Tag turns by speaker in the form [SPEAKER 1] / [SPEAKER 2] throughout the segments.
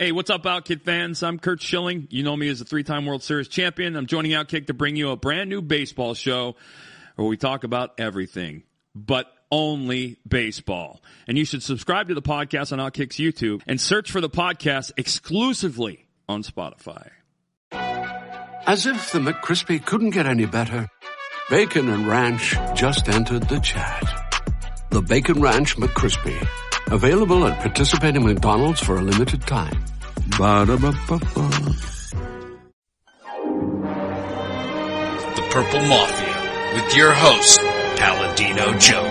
[SPEAKER 1] Hey, what's up, Outkick fans? I'm Kurt Schilling. You know me as a 3-time World Series champion. I'm joining Outkick to bring you a brand new baseball show where we talk about everything, but only baseball. And you should subscribe to the podcast on Outkick's YouTube and search for the podcast exclusively on Spotify.
[SPEAKER 2] As if the McCrispy couldn't get any better, Bacon and Ranch just entered the chat. The Bacon Ranch McCrispy, available at participating McDonald's for a limited time. Ba-da-ba-ba-ba.
[SPEAKER 3] The Purple Mafia, with your host, Paladino Joey.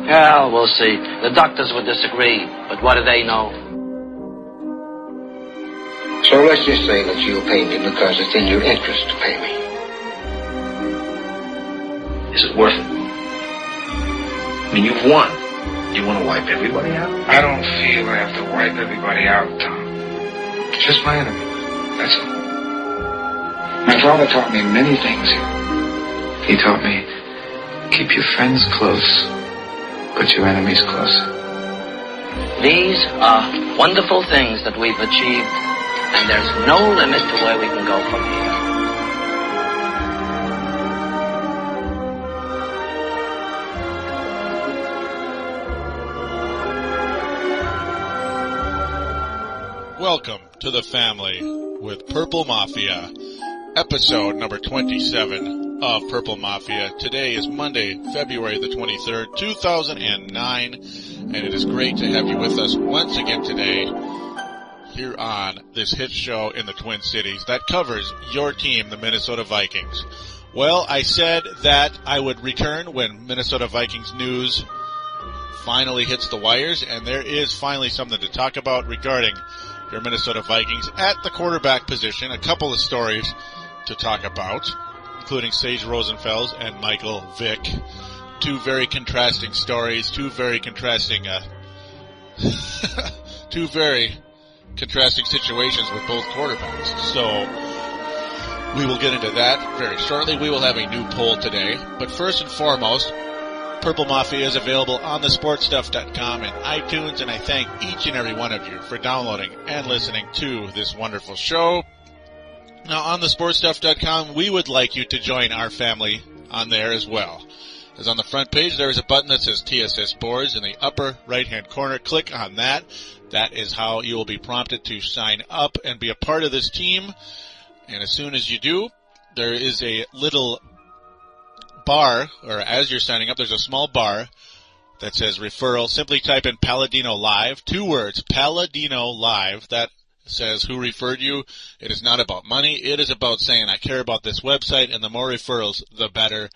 [SPEAKER 4] Well, we'll see. The doctors would disagree, but what do they know?
[SPEAKER 5] So let's just say that you'll pay me because it's in your interest to pay me.
[SPEAKER 6] Is it worth it? I mean, you've won. You want to wipe everybody out?
[SPEAKER 7] I don't feel I have to wipe everybody out, Tom. Just my enemies. That's all. My father taught me many things. He taught me, keep your friends close, but your enemies closer.
[SPEAKER 4] These are wonderful things that we've achieved, and there's no limit to where we can go from here.
[SPEAKER 8] Welcome to the family with Purple Mafia, episode number 27 of Purple Mafia. Today is Monday, February the 23rd, 2009, and it is great to have you with us once again today here on this hit show in the Twin Cities that covers your team, the Minnesota Vikings. Well, I said that I would return when Minnesota Vikings news finally hits the wires, and there is finally something to talk about regarding your Minnesota Vikings at the quarterback position. A couple of stories to talk about, including Sage Rosenfels and Michael Vick. Two very contrasting stories, two very contrasting situations with both quarterbacks. So we will get into that very shortly. We will have a new poll today. But first and foremost, Purple Mafia is available on thesportstuff.com and iTunes, and I thank each and every one of you for downloading and listening to this wonderful show. Now, on thesportstuff.com, we would like you to join our family on there as well. As on the front page, there is a button that says TSS Boards in the upper right-hand corner. Click on that. That is how you will be prompted to sign up and be a part of this team. And as soon as you do, there is a little bar, or as you're signing up, there's a small bar that says referral. Simply type in Paladino Live, 2 words, Paladino Live. That says who referred you. It is not about money. It is about saying I care about this website, and the more referrals, the better.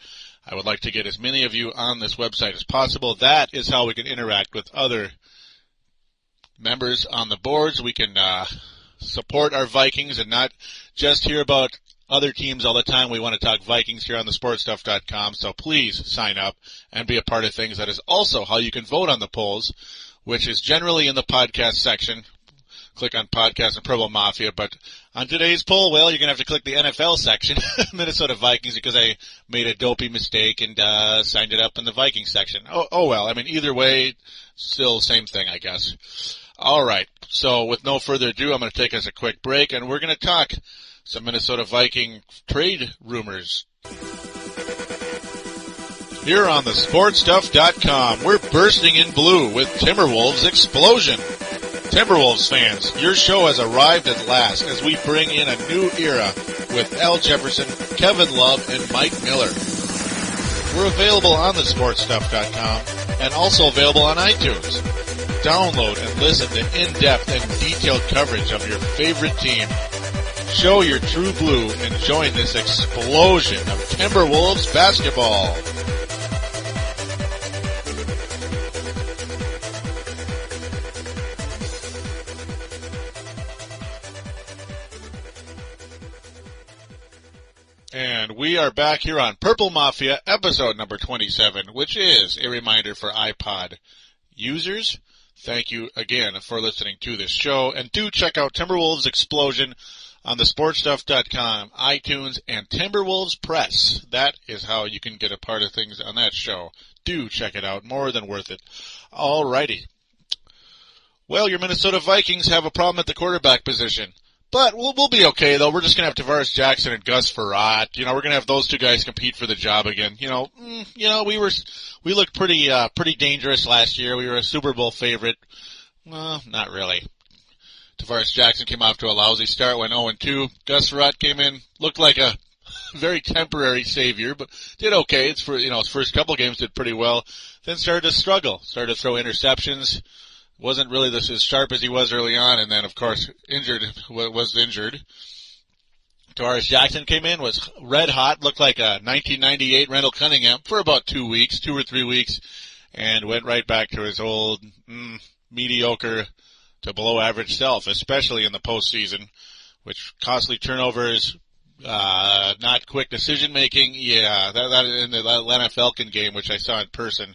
[SPEAKER 8] I would like to get as many of you on this website as possible. That is how we can interact with other members on the boards. We can support our Vikings and not just hear about other teams all the time. We want to talk Vikings here on thesportstuff.com, so please sign up and be a part of things. That is also how you can vote on the polls, which is generally in the podcast section. Click on podcast and Purple Mafia, but on today's poll, well, you're going to have to click the NFL section, Minnesota Vikings, because I made a dopey mistake and signed it up in the Vikings section. Oh well, I mean, either way, still same thing, I guess. All right, so with no further ado, I'm going to take us a quick break, and we're going to talk some Minnesota Viking trade rumors. Here on thesportstuff.com, we're bursting in blue with Timberwolves Explosion. Timberwolves fans, your show has arrived at last as we bring in a new era with Al Jefferson, Kevin Love, and Mike Miller. We're available on thesportstuff.com and also available on iTunes. Download and listen to in-depth and detailed coverage of your favorite team. Show your true blue and join this explosion of Timberwolves basketball. And we are back here on Purple Mafia, episode number 27, which is a reminder for iPod users. Thank you again for listening to this show. And do check out Timberwolves Explosion on thesportstuff.com, iTunes, and Timberwolves Press. That is how you can get a part of things on that show. Do check it out. More than worth it. Alrighty. well, your Minnesota Vikings have a problem at the quarterback position. But we'll be okay, though. We're just going to have Tavares Jackson and Gus Frerotte. We're going to have those two guys compete for the job again. We looked pretty dangerous last year. We were a Super Bowl favorite. Well, not really. Tavares Jackson came off to a lousy start, went 0-2. Gus Frerotte came in, looked like a very temporary savior, but did okay. His first couple games did pretty well. Then started to struggle, started to throw interceptions. Wasn't really as sharp as he was early on, and then, of course, was injured. Tavares Jackson came in, was red hot, looked like a 1998 Randall Cunningham for about 2 or 3 weeks, and went right back to his old mediocre to below average self, especially in the postseason, which costly turnovers, not quick decision making. Yeah, that in the Atlanta Falcon game, which I saw in person.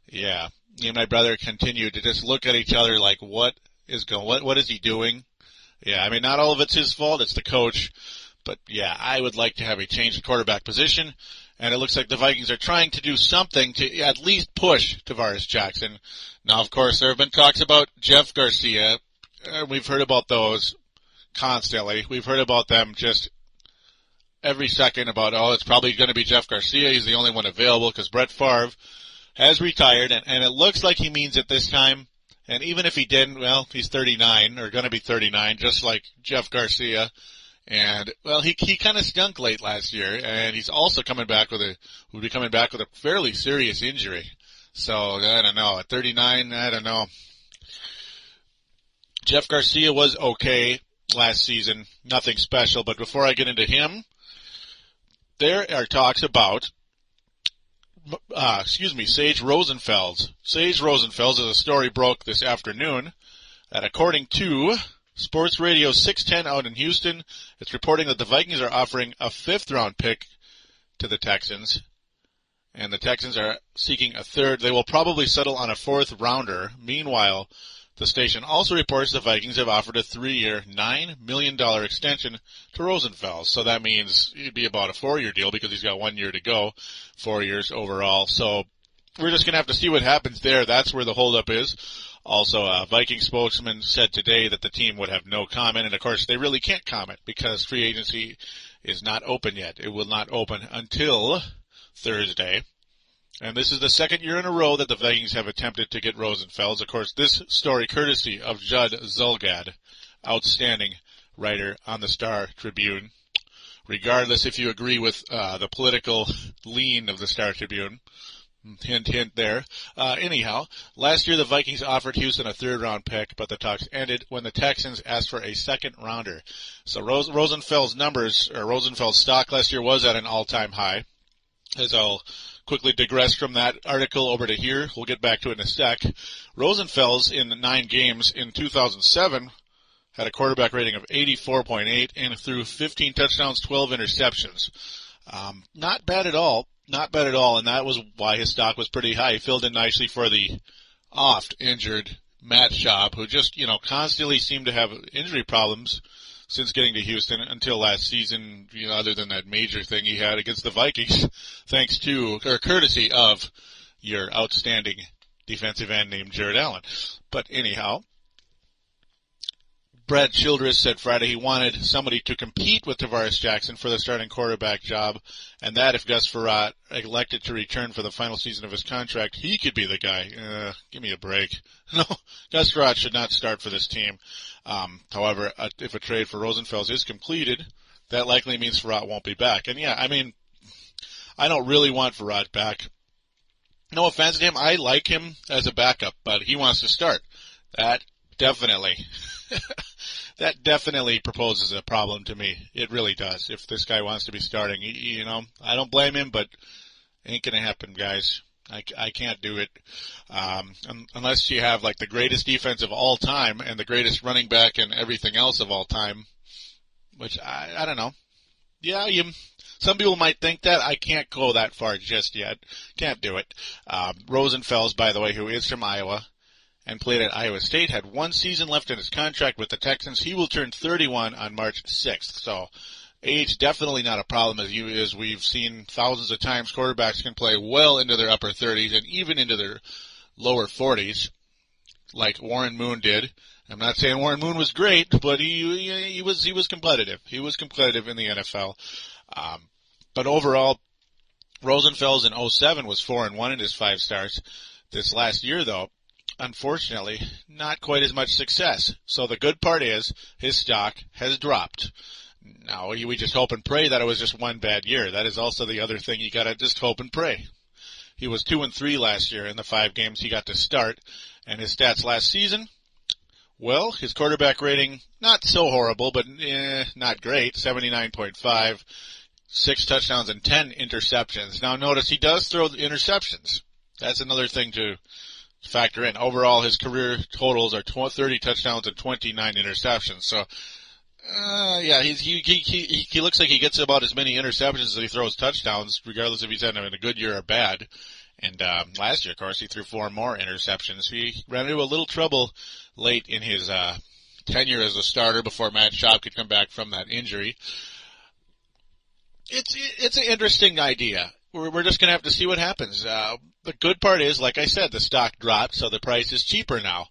[SPEAKER 8] Yeah. Me and my brother continued to just look at each other like, what is he doing? Yeah, I mean, not all of it's his fault. It's the coach. But, yeah, I would like to have a change in quarterback position. And it looks like the Vikings are trying to do something to at least push Tavares Jackson. Now, of course, there have been talks about Jeff Garcia. We've heard about those constantly. We've heard about them just every second about, it's probably going to be Jeff Garcia. He's the only one available because Brett Favre has retired, and it looks like he means it this time. And even if he didn't, well, he's 39, or going to be 39, just like Jeff Garcia. And, well, he kind of stunk late last year, and he's also coming back with a fairly serious injury. So, I don't know. At 39, I don't know. Jeff Garcia was okay last season. Nothing special. But before I get into him, there are talks about Sage Rosenfels. Sage Rosenfels, as a story broke this afternoon, that according to Sports Radio 610 out in Houston, it's reporting that the Vikings are offering a 5th-round pick to the Texans, and the Texans are seeking a 3rd. They will probably settle on a 4th-rounder. Meanwhile, the station also reports the Vikings have offered a 3-year, $9 million extension to Rosenfels. So that means it'd be about a 4-year deal because he's got 1 year to go, 4 years overall. So we're just going to have to see what happens there. That's where the holdup is. Also, a Viking spokesman said today that the team would have no comment. And, of course, they really can't comment because free agency is not open yet. It will not open until Thursday. And this is the 2nd year in a row that the Vikings have attempted to get Rosenfels. Of course, this story courtesy of Judd Zulgad, outstanding writer on the Star Tribune. Regardless if you agree with the political lean of the Star Tribune. Hint, hint there. Anyhow, last year the Vikings offered Houston a 3rd-round pick, but the talks ended when the Texans asked for a 2nd-rounder. So Rosenfels' numbers, or Rosenfels' stock last year was at an all-time high. As I'll quickly digress from that article over to here. We'll get back to it in a sec. Rosenfels in 9 games in 2007 had a quarterback rating of 84.8 and threw 15 touchdowns, 12 interceptions. Not bad at all. Not bad at all, and that was why his stock was pretty high. He filled in nicely for the oft-injured Matt Schaub, who just, constantly seemed to have injury problems since getting to Houston until last season, other than that major thing he had against the Vikings, courtesy of your outstanding defensive end named Jared Allen. But anyhow, Brad Childress said Friday he wanted somebody to compete with Tavares Jackson for the starting quarterback job, and that if Gus Frerotte elected to return for the final season of his contract, he could be the guy. Give me a break. No, Gus Frerotte should not start for this team. However, if a trade for Rosenfels is completed, that likely means Frerotte won't be back. And yeah, I mean, I don't really want Frerotte back. No offense to him, I like him as a backup, but he wants to start. That definitely proposes a problem to me. It really does. If this guy wants to be starting, I don't blame him, but ain't gonna happen, guys. I can't do it. Unless you have like the greatest defense of all time and the greatest running back and everything else of all time, which I don't know. Yeah, some people might think that. I can't go that far just yet. Can't do it. Rosenfels, by the way, who is from Iowa and played at Iowa State, had 1 season left in his contract with the Texans. He will turn 31 on March 6th. So age definitely not a problem, as we've seen thousands of times. Quarterbacks can play well into their upper 30s and even into their lower 40s. like Warren Moon did. I'm not saying Warren Moon was great, but he was competitive. He was competitive in the NFL. But overall, Rosenfels in 2007 was 4-1 in his 5 starts. This last year, though, unfortunately, not quite as much success. So the good part is his stock has dropped. Now, we just hope and pray that it was just one bad year. That is also the other thing. You got to just hope and pray. He was 2-3 last year in the 5 games he got to start. And his stats last season, well, his quarterback rating, not so horrible, but not great, 79.5, 6 touchdowns and 10 interceptions. Now notice he does throw interceptions. That's another thing to factor in. Overall, his career totals are 30 touchdowns and 29 interceptions. So, yeah, he looks like he gets about as many interceptions as he throws touchdowns, regardless if he's having a good year or bad. And last year, of course, he threw 4 more interceptions. He ran into a little trouble late in his tenure as a starter before Matt Schaub could come back from that injury. It's an interesting idea. We're just going to have to see what happens. The good part is, like I said, the stock dropped, so the price is cheaper now.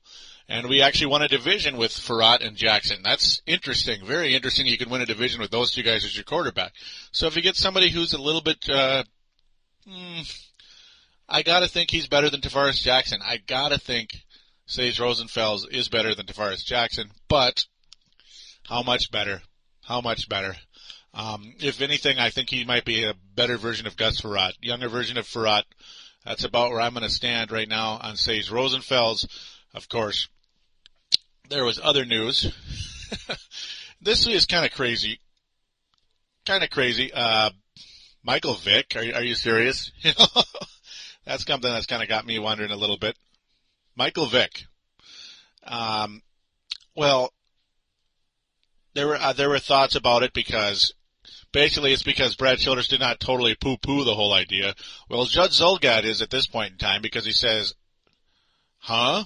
[SPEAKER 8] And we actually won a division with Farrat and Jackson. That's interesting, very interesting. You can win a division with those 2 guys as your quarterback. So if you get somebody who's a little bit, I gotta think he's better than Tavares Jackson. I gotta think Sage Rosenfels is better than Tavares Jackson, but how much better? How much better? If anything, I think he might be a better version of Gus Farrat, younger version of Farrat. That's about where I'm going to stand right now on Sage Rosenfels. Of course, there was other news. This is kind of crazy. Michael Vick, are you serious? You know, that's something that's kind of got me wondering a little bit. Michael Vick. Well, there were thoughts about it because basically it's because Brad Childress did not totally poo-poo the whole idea. Well, Judd Zulgad is at this point in time because he says,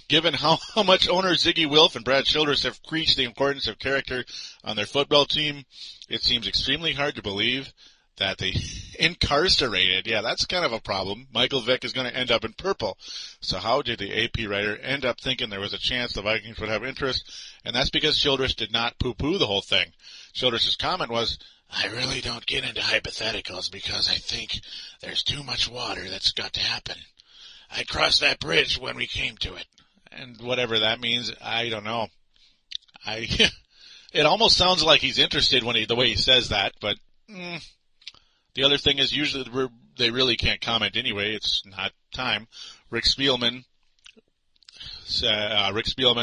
[SPEAKER 8] given how much owner Ziggy Wilf and Brad Childress have preached the importance of character on their football team, it seems extremely hard to believe that the incarcerated, yeah, that's kind of a problem. Michael Vick is going to end up in purple. So how did the AP writer end up thinking there was a chance the Vikings would have interest? And that's because Childress did not poo-poo the whole thing. Childress's comment was, I really don't get into hypotheticals because I think there's too much water that's got to happen. I crossed that bridge when we came to it. And whatever that means, I don't know. It almost sounds like he's interested the way he says that, but the other thing is usually they really can't comment anyway. It's not time. Rick Spielman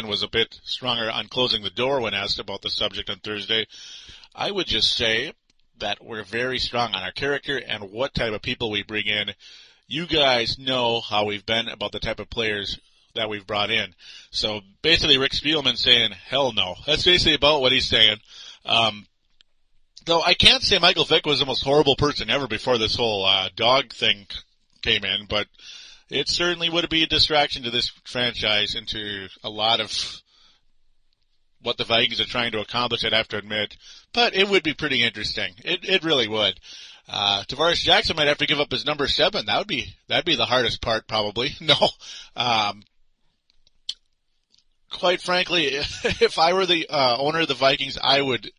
[SPEAKER 8] was a bit stronger on closing the door when asked about the subject on Thursday. I would just say that we're very strong on our character and what type of people we bring in. You guys know how we've been about the type of players that we've brought in. So basically Rick Spielman saying, hell no. That's basically about what he's saying. Though I can't say Michael Vick was the most horrible person ever before this whole dog thing came in, but it certainly would be a distraction to this franchise and to a lot of what the Vikings are trying to accomplish, I'd have to admit. But it would be pretty interesting. It really would. Tavares Jackson might have to give up his number 7. That'd be the hardest part, probably. No. Quite frankly, if I were the owner of the Vikings, I would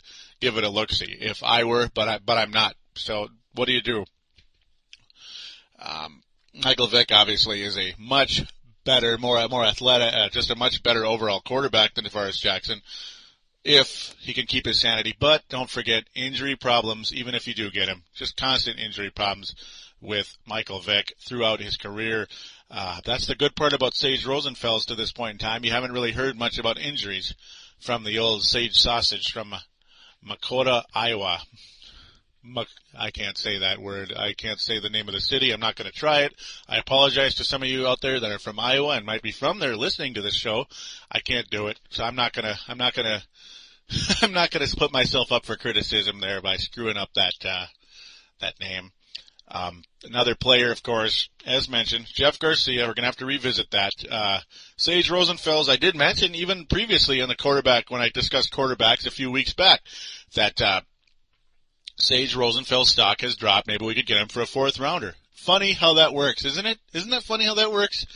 [SPEAKER 8] give it a look-see. If I were, but I'm not. So what do you do? Michael Vick obviously is a much better, more athletic, just a much better overall quarterback than Tavares Jackson, if he can keep his sanity. But don't forget injury problems, even if you do get him. Just constant injury problems with Michael Vick throughout his career. That's the good part about Sage Rosenfels to this point in time. You haven't really heard much about injuries from the old Sage Sausage from Makota, Iowa. I can't say that word. I can't say the name of the city. I'm not going to try it. I apologize to some of you out there that are from Iowa and might be from there listening to this show. I can't do it. So I'm not going to put myself up for criticism there by screwing up that name. Another player, of course, as mentioned, Jeff Garcia. We're going to have to revisit that. Sage Rosenfels, I did mention even previously on the quarterback, when I discussed quarterbacks a few weeks back, that Sage Rosenfels' stock has dropped. Maybe we could get him for a 4th rounder. Funny how that works, isn't it? Isn't that funny how that works?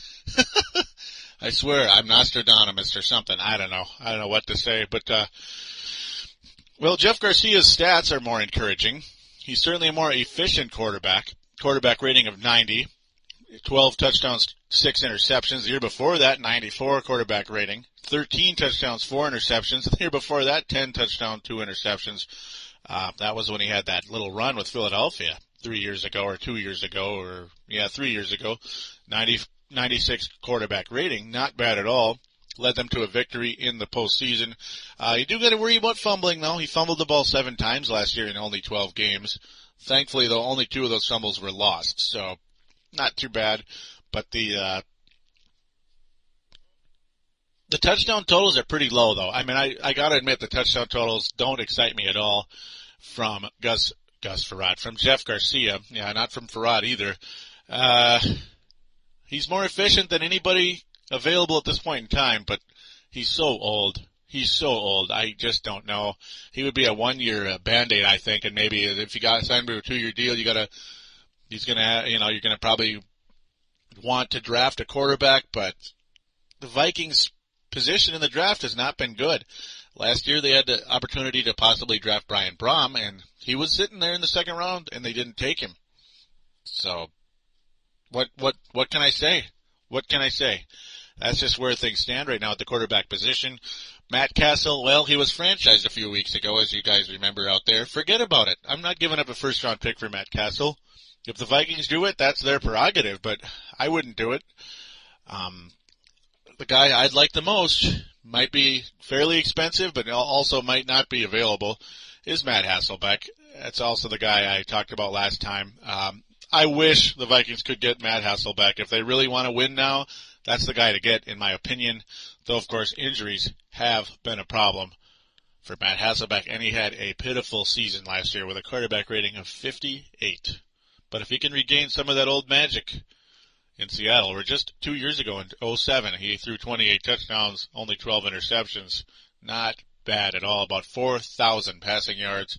[SPEAKER 8] I swear, I'm Nostradamus or something. I don't know what to say. But, well, Jeff Garcia's stats are more encouraging. He's certainly a more efficient quarterback. Quarterback rating of 90. 12 touchdowns, 6 interceptions. The year before that, 94 quarterback rating. 13 touchdowns, 4 interceptions. The year before that, 10 touchdowns, 2 interceptions. That was when he had that little run with Philadelphia 3 years ago, or 2 years ago, or 3 years ago. 96 quarterback rating. Not bad at all. Led them to a victory in the postseason. You do got to worry about fumbling, though. He fumbled the ball 7 times last year in only 12 games. Thankfully, though, only 2 of those fumbles were lost. So, not too bad, but the touchdown totals are pretty low, though. I mean, I gotta admit the touchdown totals don't excite me at all from Gus Farad, from Jeff Garcia. Yeah, not from Farad either. He's more efficient than anybody available at this point in time, but he's so old. He's so old. I just don't know. He would be a 1-year Band-Aid, I think, and maybe if you got signed to a 2-year deal, you're gonna probably want to draft a quarterback, but the Vikings' position in the draft has not been good. Last year they had the opportunity to possibly draft Brian Brom, and he was sitting there in the second round, and they didn't take him. So, what can I say? What can I say? That's just where things stand right now at the quarterback position. Matt Castle, well, he was franchised a few weeks ago, as you guys remember out there. Forget about it. I'm not giving up a first-round pick for Matt Castle. If the Vikings do it, that's their prerogative, but I wouldn't do it. The guy I'd like the most, might be fairly expensive, but also might not be available, is Matt Hasselbeck. That's also the guy I talked about last time. I wish the Vikings could get Matt Hasselbeck. If they really want to win now, that's the guy to get, in my opinion. Though, of course, injuries have been a problem for Matt Hasselbeck, and he had a pitiful season last year with a quarterback rating of 58. But if he can regain some of that old magic in Seattle, where just 2 years ago in 2007, he threw 28 touchdowns, only 12 interceptions. Not bad at all. About 4,000 passing yards.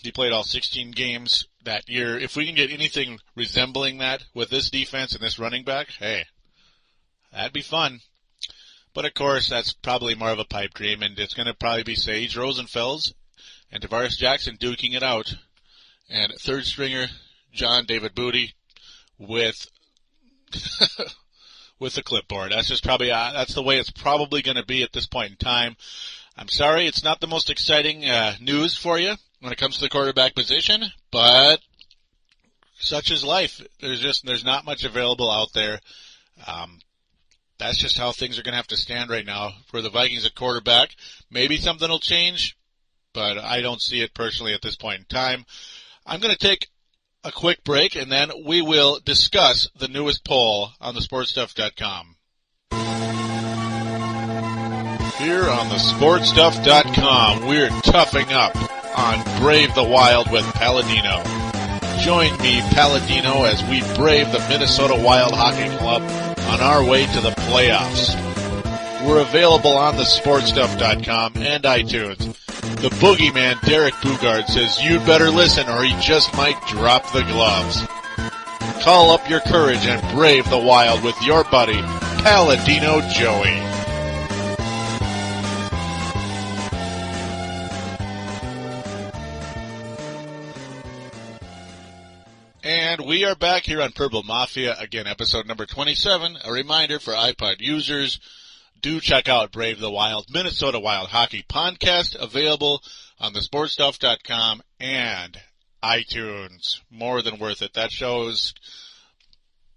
[SPEAKER 8] He played all 16 games that year. If we can get anything resembling that with this defense and this running back, hey, that'd be fun. But of course, that's probably more of a pipe dream, and it's going to probably be Sage Rosenfels and Tavares Jackson duking it out. And third stringer, John David Booty with with the clipboard. That's just probably that's the way it's probably going to be at this point in time. I'm sorry, it's not the most exciting news for you when it comes to the quarterback position, but such is life. There's not much available out there. That's just how things are going to have to stand right now for the Vikings at quarterback. Maybe something will change, but I don't see it personally at this point in time. I'm going to take a quick break, and then we will discuss the newest poll on thesportstuff.com. Here on thesportstuff.com, we're toughing up on Brave the Wild with Paladino. Join me, Paladino, as we brave the Minnesota Wild Hockey Club on our way to the playoffs. We're available on thesportstuff.com and iTunes. The boogeyman, Derek Bugard, says you'd better listen or he just might drop the gloves. Call up your courage and brave the wild with your buddy, Paladino Joey. And we are back here on Purple Mafia, again, episode number 27. A reminder for iPod users, do check out Brave the Wild, Minnesota Wild Hockey Podcast, available on thesportstuff.com and iTunes. More than worth it. That show is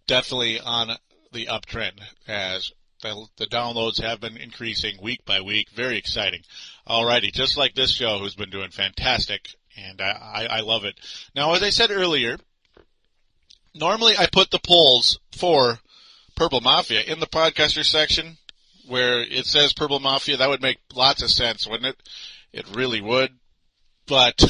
[SPEAKER 8] definitely on the uptrend as the downloads have been increasing week by week. Very exciting. Alrighty, just like this show, who's been doing fantastic, and I love it. Now, as I said earlier, normally I put the polls for Purple Mafia in the podcaster section where it says Purple Mafia. That would make lots of sense, wouldn't it? It really would. But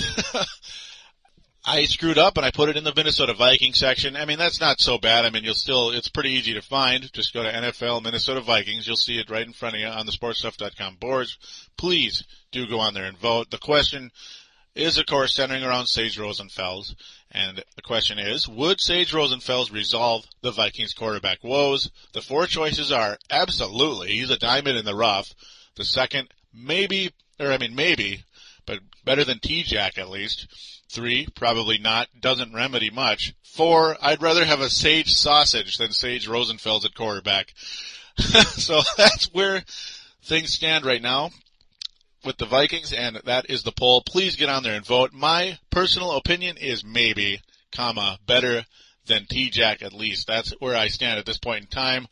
[SPEAKER 8] I screwed up and I put it in the Minnesota Vikings section. I mean, that's not so bad. I mean, it's pretty easy to find. Just go to NFL Minnesota Vikings. You'll see it right in front of you on the sportstuff.com boards. Please do go on there and vote. The question is, of course, centering around Sage Rosenfels. And the question is, would Sage Rosenfels resolve the Vikings quarterback woes? The 4 choices are absolutely. He's a diamond in the rough. The second, maybe, but better than T-Jack at least. 3, probably not, doesn't remedy much. 4, I'd rather have a Sage sausage than Sage Rosenfels at quarterback. So that's where things stand right now with the Vikings, and that is the poll. Please get on there and vote. My personal opinion is maybe, better than T-Jack at least. That's where I stand at this point in time.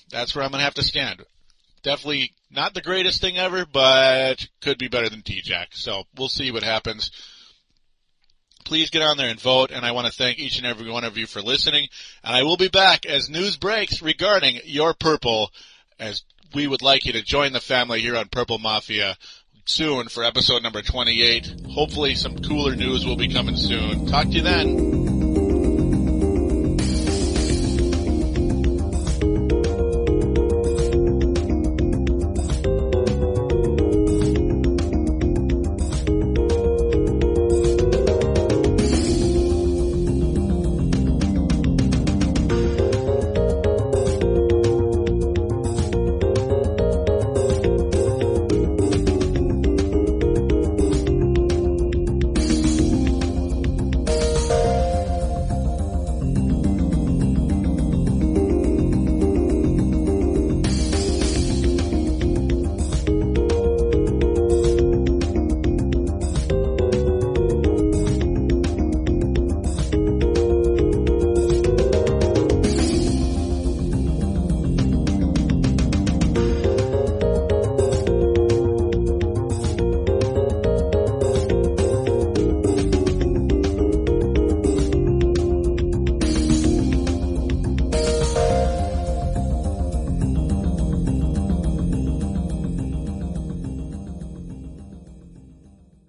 [SPEAKER 8] That's where I'm going to have to stand. Definitely not the greatest thing ever, but could be better than T-Jack. So we'll see what happens. Please get on there and vote, and I want to thank each and every one of you for listening. And I will be back as news breaks regarding your purple, as we would like you to join the family here on Purple Mafia soon for episode number 28. Hopefully some cooler news will be coming soon. Talk to you then.